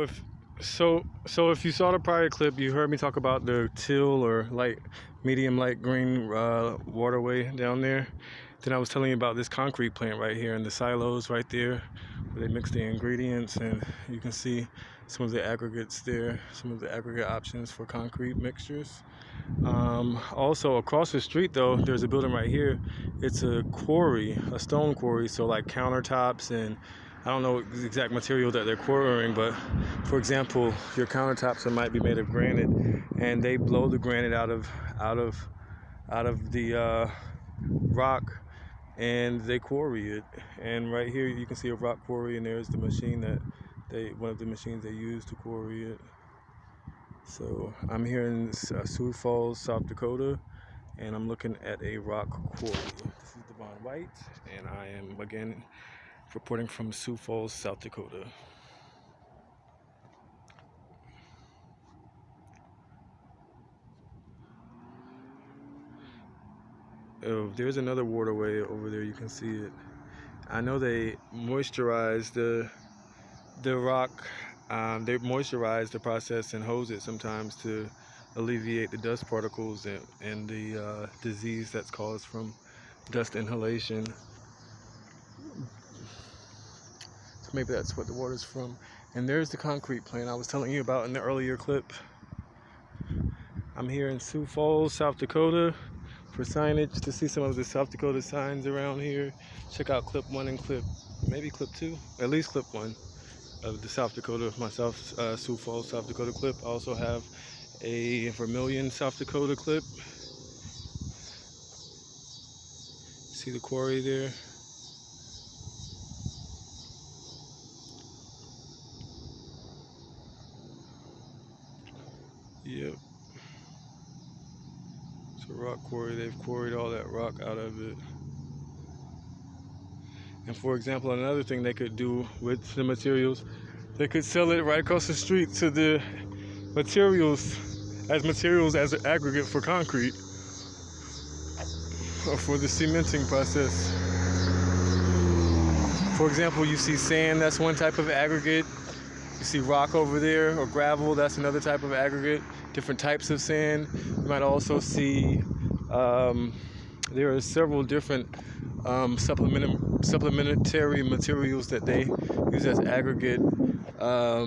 if you saw the prior clip, you heard me talk about the teal or medium light green waterway down there. Then I was telling you about this concrete plant right here and the silos right there where they mix the ingredients, and you can see some of the aggregates there, some of the aggregate options for concrete mixtures. Also across the street though, there's a building right here. It's a quarry, a stone quarry, so like countertops, and I don't know the exact material that they're quarrying, but for example, your countertops might be made of granite, and they blow the granite out of the rock, and they quarry it. And right here you can see a rock quarry, and there's the machine one of the machines they use to quarry it. So I'm here in Sioux Falls, South Dakota, and I'm looking at a rock quarry. This is Davon White, and I am again reporting from Sioux Falls, South Dakota. Oh, there's another waterway over there, you can see it. I know they moisturize the rock. They moisturize the process and hose it sometimes to alleviate the dust particles and the disease that's caused from dust inhalation. So maybe that's what the water's from. And there's the concrete plant I was telling you about in the earlier clip. I'm here in Sioux Falls, South Dakota for signage, to see some of the South Dakota signs around here. Check out clip 1 and maybe clip 2, at least clip 1 of the South Dakota, Sioux Falls, South Dakota clip. I also have a Vermilion, South Dakota clip. See the quarry there? Yep. It's a rock quarry. They've quarried all that rock out of it. And for example, another thing they could do with the materials, they could sell it right across the street to the materials as an aggregate for concrete or for the cementing process. For example, you see sand, that's one type of aggregate. You see rock over there, or gravel, that's another type of aggregate. Different types of sand. You might also see there are several different supplementary materials that they use as aggregate. How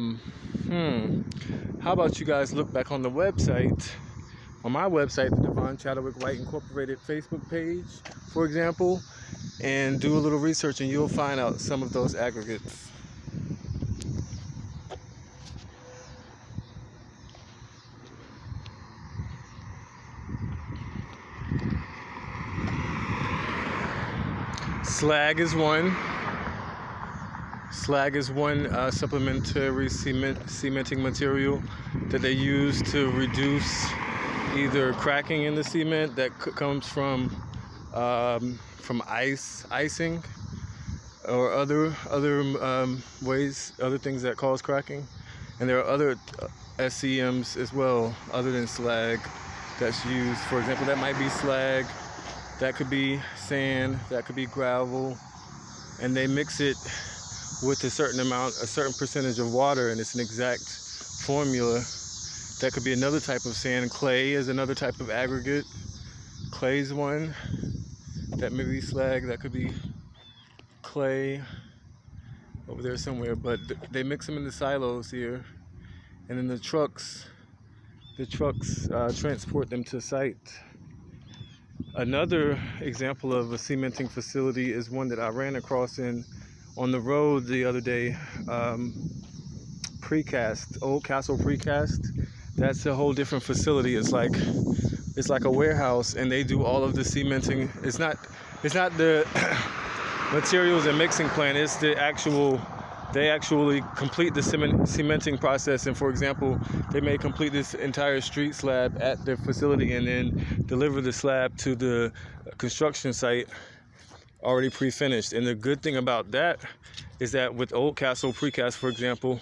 about you guys look back on the website, on my website, the Davon Chadewick White Incorporated Facebook page, for example, and do a little research, and you'll find out some of those aggregates. Slag is one. Slag is one supplementary cementing material that they use to reduce either cracking in the cement that comes from icing or other ways, other things that cause cracking. And there are other SCMs as well, other than slag, that's used. For example, that might be slag. That could be sand, that could be gravel, and they mix it with a certain percentage of water, and it's an exact formula. That could be another type of sand. Clay is another type of aggregate. Clay's one. That may be slag, that could be clay over there somewhere, but they mix them in the silos here, and then the trucks transport them to site. Another example of a cementing facility is one that I ran across on the road the other day. Precast, Oldcastle Precast. That's a whole different facility. It's like a warehouse, and they do all of the cementing. It's not the materials and mixing plant. It's they actually complete the cementing process. And for example, they may complete this entire street slab at their facility and then deliver the slab to the construction site already pre-finished. And the good thing about that is that with Oldcastle Precast, for example,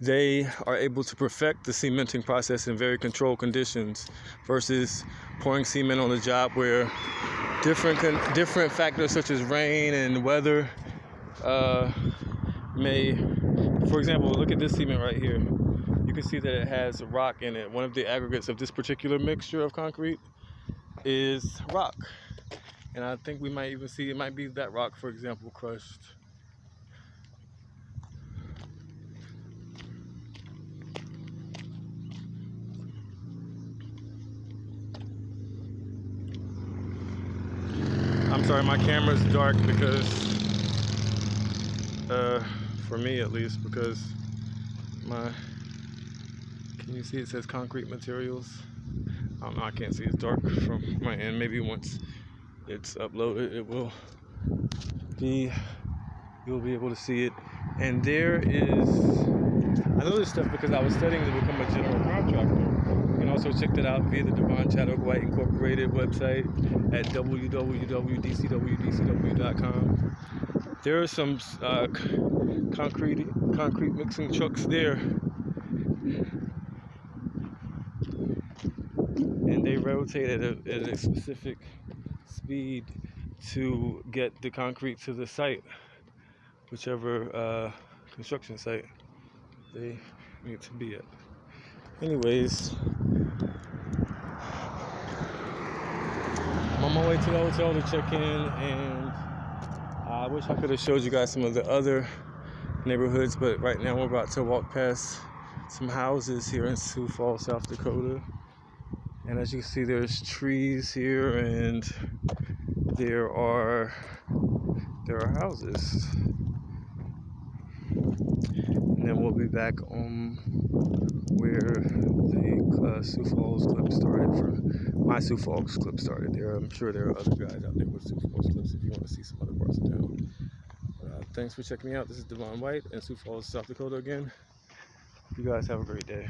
they are able to perfect the cementing process in very controlled conditions versus pouring cement on the job where different factors such as rain and weather may For example, look at this cement right here. You can see that it has rock in it. One of the aggregates of this particular mixture of concrete is rock. And I think we might even see, it might be that rock, for example, crushed. I'm sorry, my camera's dark because, for me at least, because can you see it says concrete materials? I don't know, I can't see, it's dark from my end. Maybe once it's uploaded, you'll be able to see it. And there is, I know this stuff because I was studying to become a general contractor. You can also check that out via the Davon Chadewick White Incorporated website at www.dcwdcw.com. There are some concrete mixing trucks there, and they rotate at a specific speed to get the concrete to the site, whichever construction site they need to be at. Anyways, I'm on my way to the hotel to check in, and I wish I could have showed you guys some of the other neighborhoods, but right now we're about to walk past some houses here in Sioux Falls, South Dakota. And as you can see, there's trees here, and there are houses. And then we'll be back on where the Sioux Falls clip started, my Sioux Falls clip started there. I'm sure there are other guys out there with Sioux Falls clips if you want to see some other parts of town. Thanks for checking me out. This is Davon White in Sioux Falls, South Dakota again. You guys have a great day.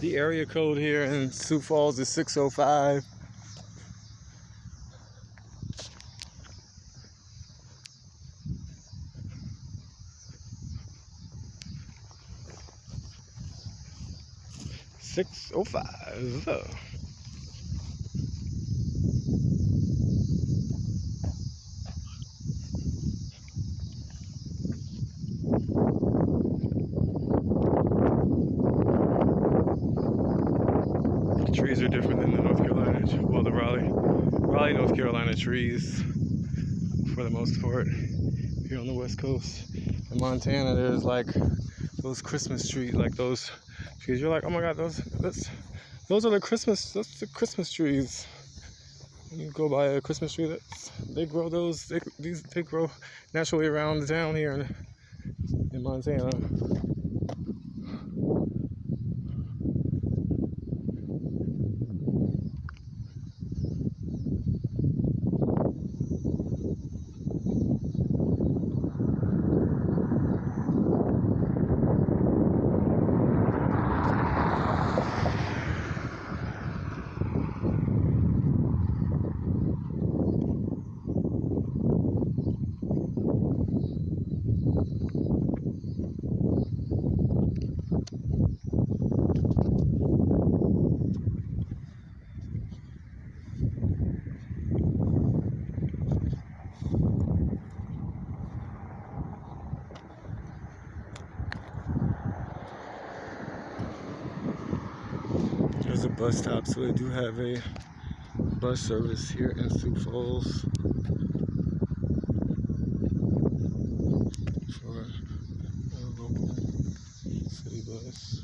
The area code here in Sioux Falls is 605. The trees are different than the North Carolina, well, the Raleigh, North Carolina trees for the most part. Here on the West Coast. In Montana, there's like those Christmas trees, like those trees. You're like, oh my God, those are the Christmas trees. You go by a Christmas tree, they grow those. They grow naturally around the town here in Montana. There's a bus stop, so they do have a bus service here in Sioux Falls for a local city bus.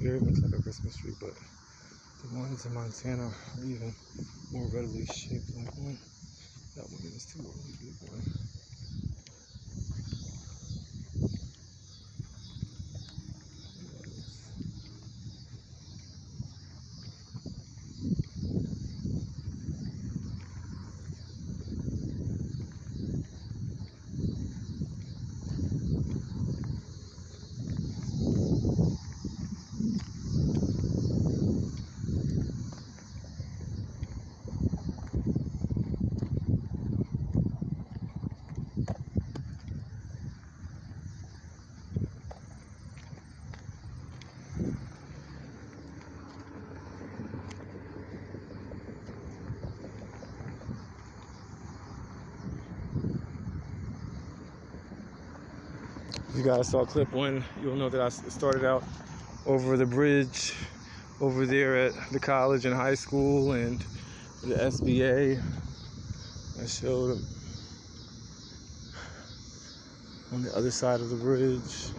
Very much like a Christmas tree, but the ones in Montana are even more readily shaped like one. That one is too really big one. If you guys saw clip 1, you'll know that I started out over the bridge over there at the college and high school and the SBA. I showed them on the other side of the bridge.